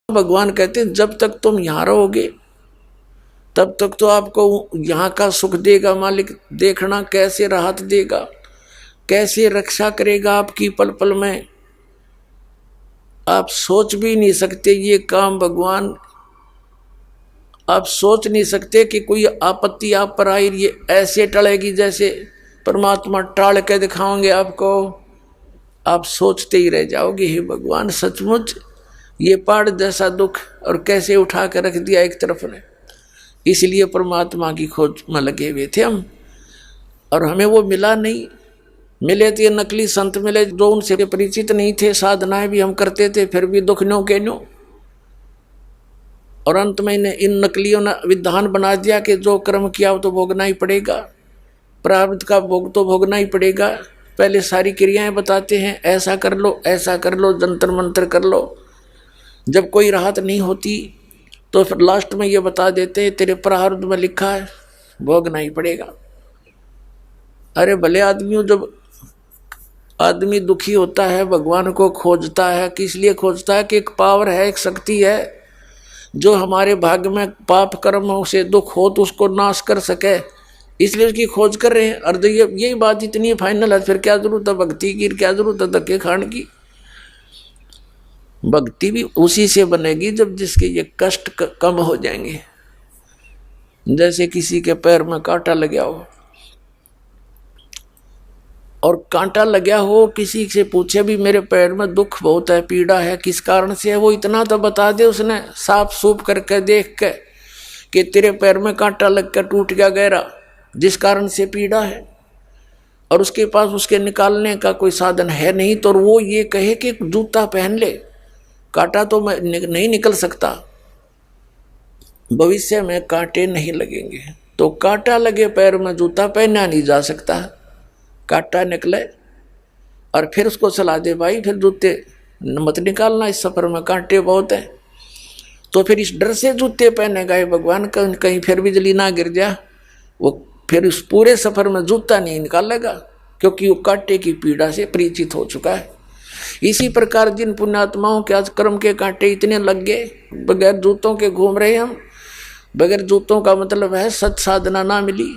भगवान कहते हैं जब तक तुम यहां रहोगे तब तक तो आपको यहाँ का सुख देगा मालिक, देखना कैसे राहत देगा, कैसे रक्षा करेगा आपकी पल पल में। आप सोच भी नहीं सकते ये काम भगवान, आप सोच नहीं सकते कि कोई आपत्ति आप पर आई ये ऐसे टलेगी जैसे परमात्मा टाल के दिखाओगे आपको। आप सोचते ही रह जाओगे हे भगवान सचमुच ये पहाड़ जैसा दुख और कैसे उठा कर रख दिया एक तरफ ने। इसलिए परमात्मा की खोज में लगे हुए थे हम, और हमें वो मिला नहीं। मिले थे नकली संत मिले जो उनसे परिचित नहीं थे, साधनाएं भी हम करते थे फिर भी दुख नो के नो। और अंत में इन नकलियों ने विधान बना दिया कि जो कर्म किया वो तो भोगना ही पड़ेगा, प्रारब्ध का भोग तो भोगना ही पड़ेगा। पहले सारी क्रियाएं बताते हैं, ऐसा कर लो ऐसा कर लो, जंतर मंत्र कर लो। जब कोई राहत नहीं होती तो फिर लास्ट में ये बता देते हैं तेरे प्रारब्ध में लिखा है भोगना ही पड़ेगा। अरे भले आदमियों, जब आदमी दुखी होता है भगवान को खोजता है, किस लिए खोजता है कि एक पावर है, एक शक्ति है जो हमारे भाग्य में पाप कर्मों से दुख हो तो उसको नाश कर सके, इसलिए उसकी खोज कर रहे हैं। और यही बात इतनी फाइनल है, फिर क्या जरूरत है भक्ति की, क्या जरूरत है धक्के खाने की। भक्ति भी उसी से बनेगी जब जिसके ये कष्ट कम हो जाएंगे। जैसे किसी के पैर में कांटा लगा हो, और कांटा लगा हो, किसी से पूछे भी मेरे पैर में दुख बहुत है, पीड़ा है, किस कारण से है, वो इतना तो बता दे उसने साफ सूफ करके देख के कि तेरे पैर में कांटा लग कर टूट गया गहरा, जिस कारण से पीड़ा है, और उसके पास उसके निकालने का कोई साधन है नहीं, तो वो ये कहे कि जूता पहन ले, कांटा तो नहीं निकल सकता, भविष्य में कांटे नहीं लगेंगे। तो कांटा लगे पैर में जूता पहना नहीं जा सकता, कांटा निकले और फिर उसको सलाह दे भाई फिर जूते मत निकालना, इस सफर में कांटे बहुत है। तो फिर इस डर से जूते पहनेगा ये भगवान, कहीं फिर बिजली ना गिर जाए, वो फिर उस पूरे सफर में जूता नहीं निकालेगा, क्योंकि वो कांटे की पीड़ा से परिचित हो चुका है। इसी प्रकार जिन पुण्यात्माओं के आज कर्म के कांटे इतने लग गए, बगैर जूतों के घूम रहे हम। बगैर जूतों का मतलब है सत साधना ना मिली,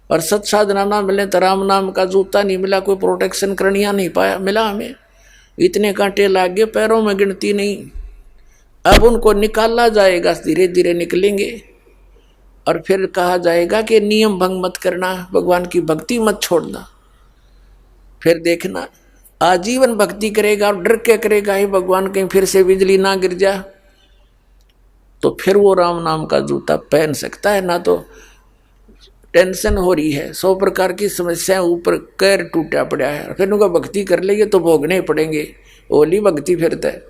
और सत साधना ना मिले तो राम नाम का जूता नहीं मिला, कोई प्रोटेक्शन करनिया नहीं पाया, मिला हमें। इतने कांटे लग गए पैरों में गिनती नहीं। अब उनको निकाला जाएगा, धीरे धीरे निकलेंगे, और फिर कहा जाएगा कि नियम भंग मत करना, भगवान की भक्ति मत छोड़ना। फिर देखना आजीवन भक्ति करेगा और डर के करेगा ही भगवान कहीं फिर से बिजली ना गिर जाए, तो फिर वो राम नाम का जूता पहन सकता है। ना तो टेंशन हो रही है, 100 प्रकार की समस्याएं ऊपर कैर टूटा पड़ा है, फिर उनका भक्ति कर लेंगे तो भोगने पड़ेंगे, ओली भक्ति फिर तय।